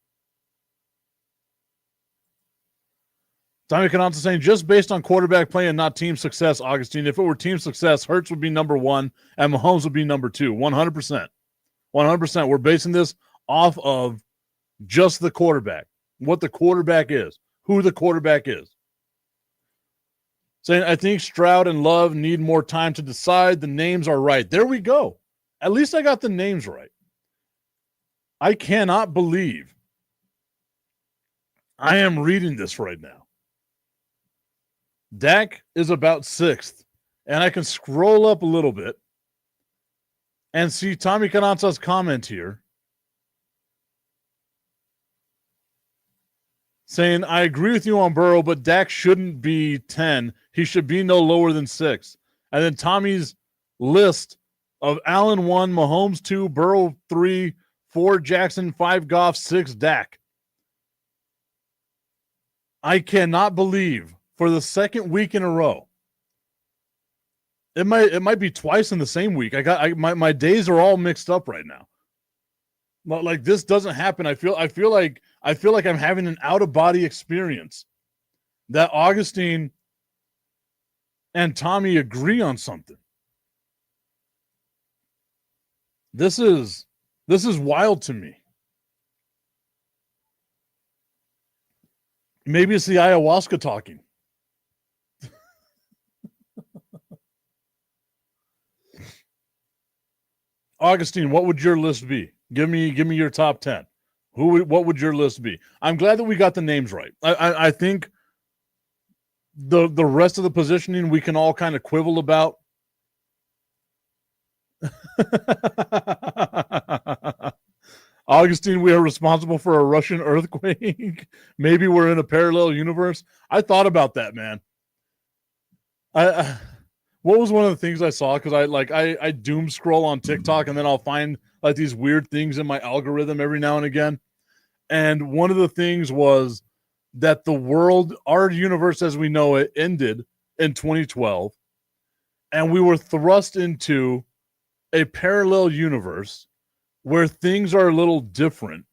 Tommy Cananza saying, just based on quarterback play and not team success, Augustine, if it were team success, Hurts would be number 1 and Mahomes would be number 2. 100%. 100%. We're basing this off of just the quarterback, what the quarterback is, who the quarterback is. Saying, I think Stroud and Love need more time to decide. The names are right. There we go. At least I got the names right. I cannot believe I am reading this right now. Dak is about 6th, and I can scroll up a little bit and see Tommy Cananza's comment here saying, I agree with you on Burrow, but Dak shouldn't be 10. He should be no lower than 6. And then Tommy's list of Allen 1, Mahomes 2, Burrow 3, 4 Jackson, 5 Goff, 6 Dak. I cannot believe for the second week in a row. It might be twice in the same week. My days are all mixed up right now. Like this doesn't happen. I feel like I'm having an out of body experience. That Augustine and Tommy agree on something. This is wild to me. Maybe it's the ayahuasca talking. Augustine, what would your list be? Give me your top 10. What would your list be? I'm glad that we got the names right. I think the rest of the positioning we can all kind of quibble about. Augustine, we are responsible for a Russian earthquake. Maybe we're in a parallel universe. I thought about that, man. What was one of the things I saw? Because I doom scroll on TikTok and then I'll find like these weird things in my algorithm every now and again. And one of the things was that the world, our universe as we know it, ended in 2012. And we were thrust into a parallel universe where things are a little different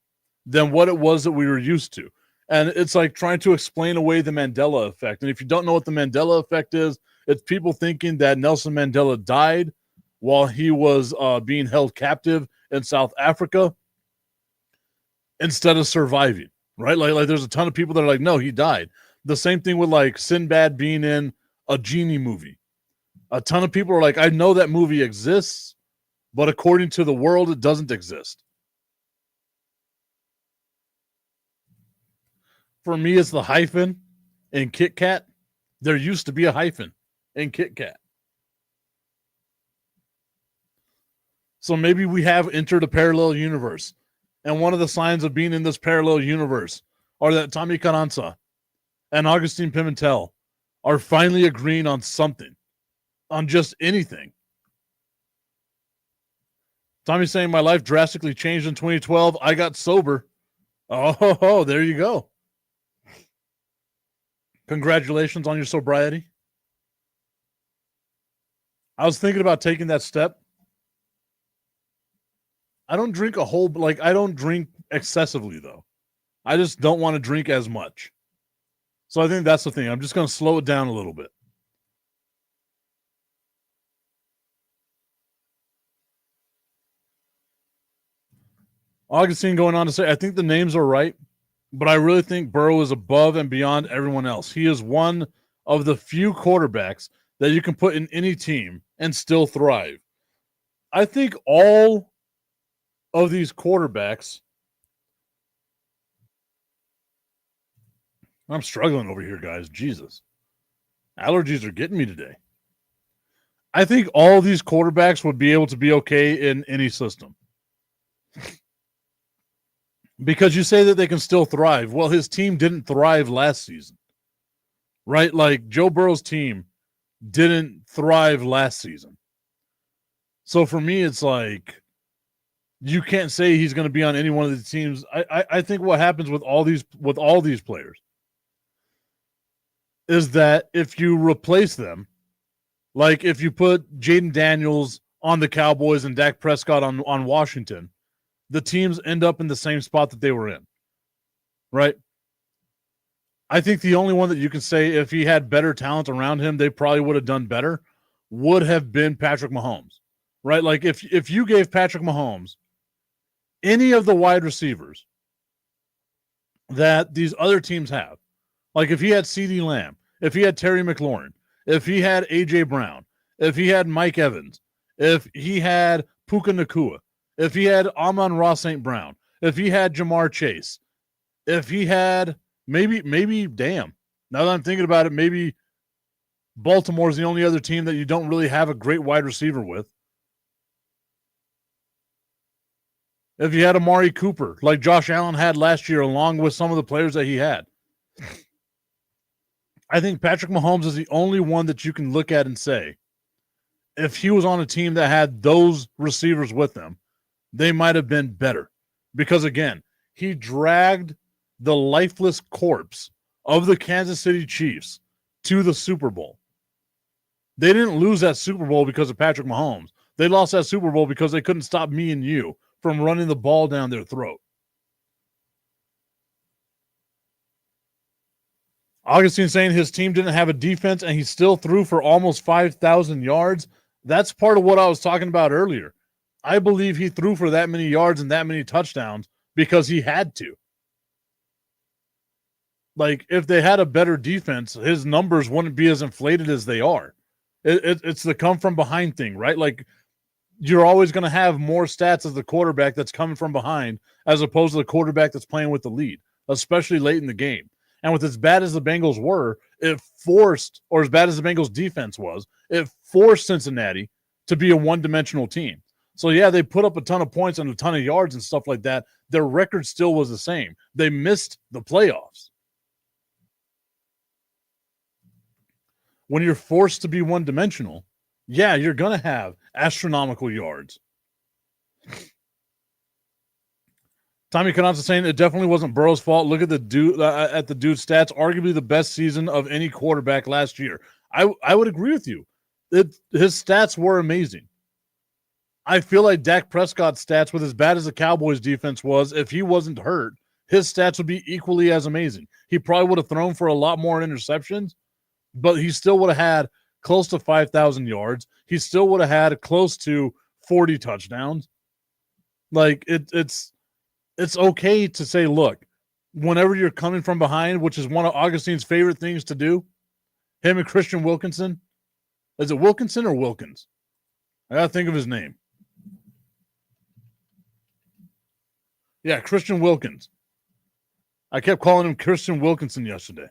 than what it was that we were used to. And it's like trying to explain away the Mandela effect. And if you don't know what the Mandela effect is, it's people thinking that Nelson Mandela died while he was being held captive in South Africa instead of surviving, right? Like there's a ton of people that are like, no, he died. The same thing with like Sinbad being in a genie movie. A ton of people are like, I know that movie exists, but according to the world, it doesn't exist. For me, it's the hyphen in Kit Kat. There used to be a hyphen in Kit Kat. So maybe we have entered a parallel universe. And one of the signs of being in this parallel universe are that Tommy Carranza and Augustine Pimentel are finally agreeing on something, on just anything. Tommy's saying my life drastically changed in 2012. I got sober. Oh, there you go. Congratulations on your sobriety. I was thinking about taking that step. I don't drink I don't drink excessively though. I just don't want to drink as much. So I think that's the thing. I'm just going to slow it down a little bit. Augustine going on to say, I think the names are right, but I really think Burrow is above and beyond everyone else. He is one of the few quarterbacks that you can put in any team and still thrive. I think all of these quarterbacks, I'm struggling over here, guys. Jesus. Allergies are getting me today. I think all these quarterbacks would be able to be okay in any system. Because you say that they can still thrive. Well, his team didn't thrive last season, right? Like Joe Burrow's team didn't thrive last season. So for me, it's like you can't say he's going to be on any one of the teams. I think what happens with all these players is that if you replace them, like if you put Jaden Daniels on the Cowboys and Dak Prescott on Washington, the teams end up in the same spot that they were in, right? I think the only one that you can say if he had better talent around him, they probably would have done better, would have been Patrick Mahomes, right? Like if you gave Patrick Mahomes any of the wide receivers that these other teams have, like if he had CeeDee Lamb, if he had Terry McLaurin, if he had A.J. Brown, if he had Mike Evans, if he had Puka Nacua, if he had Amon-Ra St. Brown, if he had Jamar Chase, if he had maybe, damn, now that I'm thinking about it, maybe Baltimore's the only other team that you don't really have a great wide receiver with. If you had Amari Cooper, like Josh Allen had last year, along with some of the players that he had. I think Patrick Mahomes is the only one that you can look at and say, if he was on a team that had those receivers with them, they might have been better. Because, again, he dragged the lifeless corpse of the Kansas City Chiefs to the Super Bowl. They didn't lose that Super Bowl because of Patrick Mahomes. They lost that Super Bowl because they couldn't stop me and you from running the ball down their throat. Augustine saying his team didn't have a defense and he still threw for almost 5,000 yards. That's part of what I was talking about earlier. I believe he threw for that many yards and that many touchdowns because he had to. Like, if they had a better defense, his numbers wouldn't be as inflated as they are. It's the come from behind thing, right? Like, you're always going to have more stats as the quarterback that's coming from behind as opposed to the quarterback that's playing with the lead, especially late in the game. And with as bad as the Bengals were, it forced, or as bad as the Bengals defense was, it forced Cincinnati to be a one-dimensional team. So, yeah, they put up a ton of points and a ton of yards and stuff like that. Their record still was the same. They missed the playoffs. When you're forced to be one-dimensional, yeah, you're going to have astronomical yards. Tommy Canonza saying it definitely wasn't Burrow's fault. Look at the dude's stats. Arguably the best season of any quarterback last year. I would agree with you. His stats were amazing. I feel like Dak Prescott's stats, with as bad as the Cowboys defense was, if he wasn't hurt, his stats would be equally as amazing. He probably would have thrown for a lot more interceptions, but he still would have had close to 5,000 yards. He still would have had close to 40 touchdowns. Like, it's okay to say, look, whenever you're coming from behind, which is one of Augustine's favorite things to do, him and Christian Wilkinson. Is it Wilkinson or Wilkins? I got to think of his name. Yeah, Christian Wilkins. I kept calling him Christian Wilkinson yesterday.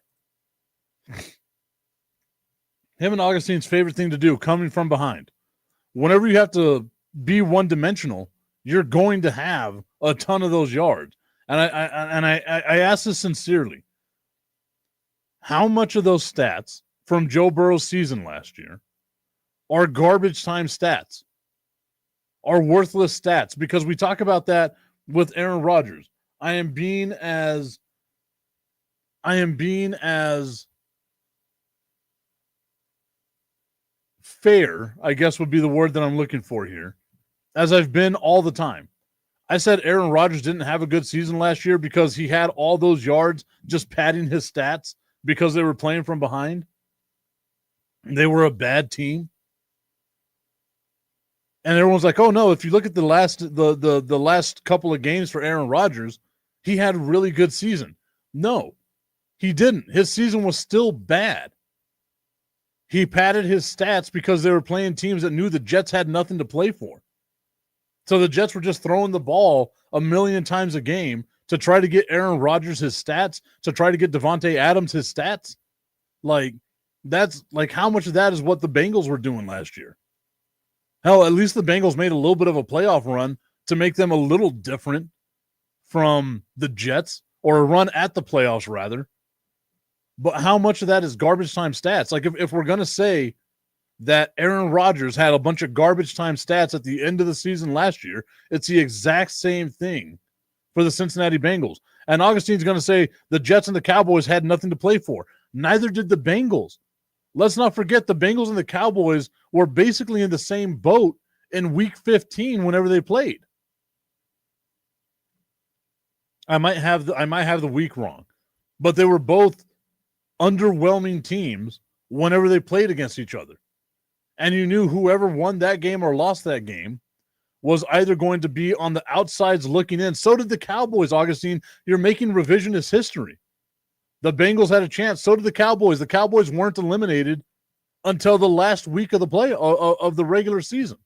Him and Augustine's favorite thing to do, coming from behind. Whenever you have to be one-dimensional, you're going to have a ton of those yards. And I ask this sincerely. How much of those stats from Joe Burrow's season last year are garbage time stats, are worthless stats? Because we talk about that with Aaron Rodgers. I am being as fair, I guess would be the word that I'm looking for here, as I've been all the time. I said Aaron Rodgers didn't have a good season last year because he had all those yards just padding his stats because they were playing from behind. They were a bad team. And everyone's like, oh no, if you look at the last couple of games for Aaron Rodgers, he had a really good season. No, he didn't. His season was still bad. He padded his stats because they were playing teams that knew the Jets had nothing to play for. So the Jets were just throwing the ball a million times a game to try to get Aaron Rodgers his stats, to try to get Devontae Adams his stats. Like, that's like, how much of that is what the Bengals were doing last year? Hell, at least the Bengals made a little bit of a playoff run to make them a little different from the Jets, or a run at the playoffs rather. But how much of that is garbage time stats? Like, if we're going to say that Aaron Rodgers had a bunch of garbage time stats at the end of the season last year, it's the exact same thing for the Cincinnati Bengals. And Augustine's going to say the Jets and the Cowboys had nothing to play for. Neither did the Bengals. Let's not forget the Bengals and the Cowboys were basically in the same boat in week 15 whenever they played. I might have the week wrong, but they were both underwhelming teams whenever they played against each other. And you knew whoever won that game or lost that game was either going to be on the outsides looking in. So did the Cowboys, Augustine. You're making revisionist history. The Bengals had a chance. So did the Cowboys. The Cowboys weren't eliminated until the last week of the regular season.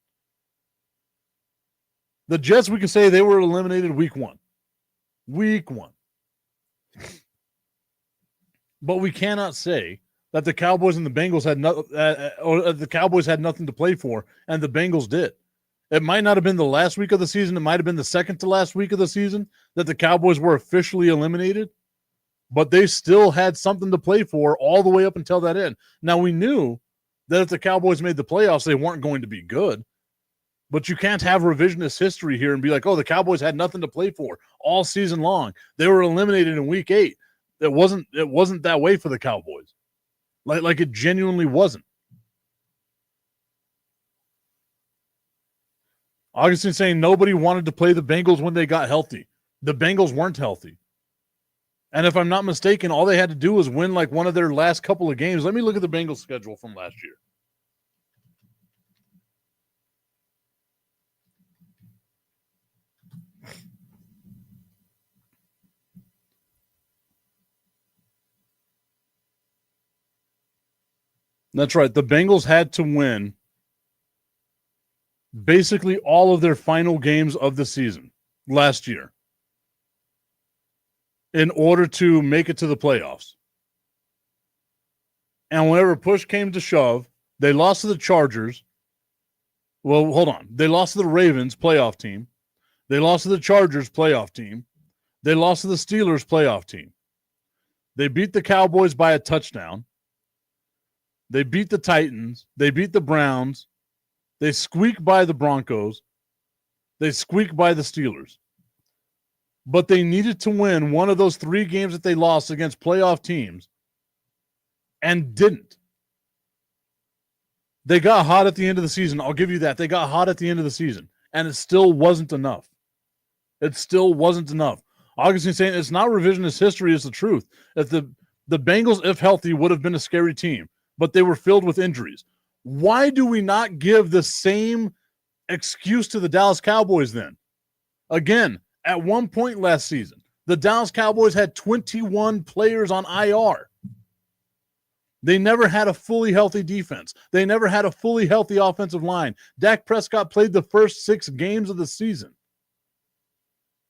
The Jets, we can say they were eliminated week one. Week one. But we cannot say that the Cowboys and the Bengals the Cowboys had nothing to play for, and the Bengals did. It might not have been the last week of the season. It might have been the second to last week of the season that the Cowboys were officially eliminated, but they still had something to play for all the way up until that end. Now, we knew that if the Cowboys made the playoffs, they weren't going to be good. But you can't have revisionist history here and be like, oh, the Cowboys had nothing to play for all season long. They were eliminated in week 8. It wasn't that way for the Cowboys. Like it genuinely wasn't. Augustine saying nobody wanted to play the Bengals when they got healthy. The Bengals weren't healthy. And if I'm not mistaken, all they had to do was win like one of their last couple of games. Let me look at the Bengals schedule from last year. That's right. The Bengals had to win basically all of their final games of the season last year in order to make it to the playoffs. And whenever push came to shove, they lost to the Chargers. Well, hold on. They lost to the Ravens playoff team. They lost to the Chargers playoff team. They lost to the Steelers playoff team. They beat the Cowboys by a touchdown. They beat the Titans. They beat the Browns. They squeak by the Broncos. They squeak by the Steelers. But they needed to win one of those 3 games that they lost against playoff teams and didn't. They got hot at the end of the season. I'll give you that. They got hot at the end of the season, and it still wasn't enough. It still wasn't enough. Augustine saying it's not revisionist history, it's the truth. If the Bengals, if healthy, would have been a scary team, but they were filled with injuries. Why do we not give the same excuse to the Dallas Cowboys then? Again, at one point last season, the Dallas Cowboys had 21 players on IR. They never had a fully healthy defense. They never had a fully healthy offensive line. Dak Prescott played the first 6 games of the season.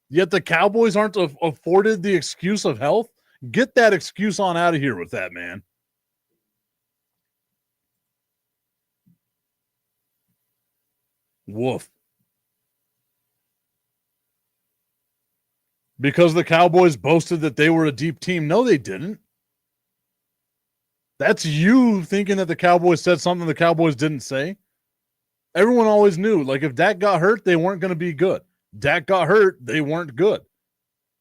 Yet the Cowboys aren't afforded the excuse of health? Get that excuse on out of here with that, man. Woof. Because the Cowboys boasted that they were a deep team. No, they didn't. That's you thinking that the Cowboys said something the Cowboys didn't say. Everyone always knew, like, if Dak got hurt, they weren't going to be good. Dak got hurt, they weren't good.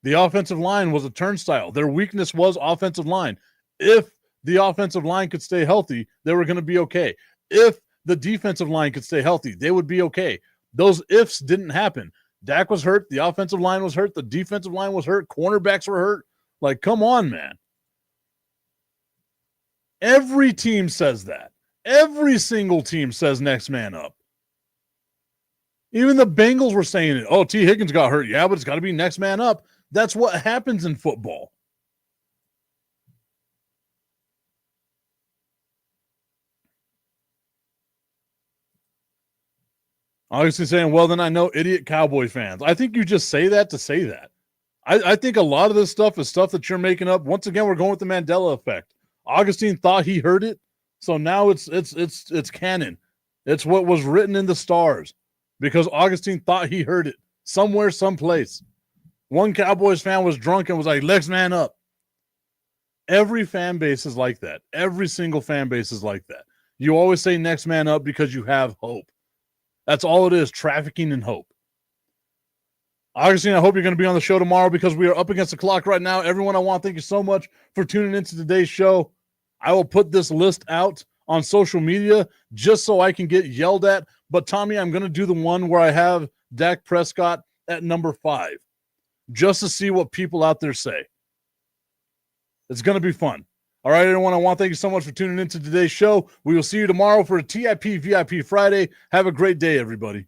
The offensive line was a turnstile. Their weakness was offensive line. If the offensive line could stay healthy, they were going to be okay. If the defensive line could stay healthy, they would be okay. Those ifs didn't happen. Dak was hurt. The offensive line was hurt. The defensive line was hurt. Cornerbacks were hurt. Like, come on, man. Every team says that. Every single team says next man up. Even the Bengals were saying it. Oh, T. Higgins got hurt. Yeah, but it's got to be next man up. That's what happens in football. Obviously saying, well, then I know idiot Cowboy fans. I think you just say that to say that. I think a lot of this stuff is stuff that you're making up. Once again, we're going with the Mandela effect. Augustine thought he heard it, so now it's canon. It's what was written in the stars because Augustine thought he heard it somewhere, someplace. One Cowboys fan was drunk and was like, next man up. Every fan base is like that. Every single fan base is like that. You always say next man up because you have hope. That's all it is, trafficking in hope. Augustine, I hope you're going to be on the show tomorrow because we are up against the clock right now. Everyone, I want to thank you so much for tuning into today's show. I will put this list out on social media just so I can get yelled at. But, Tommy, I'm going to do the one where I have Dak Prescott at number 5 just to see what people out there say. It's going to be fun. All right, everyone, I want to thank you so much for tuning into today's show. We will see you tomorrow for a TIP VIP Friday. Have a great day, everybody.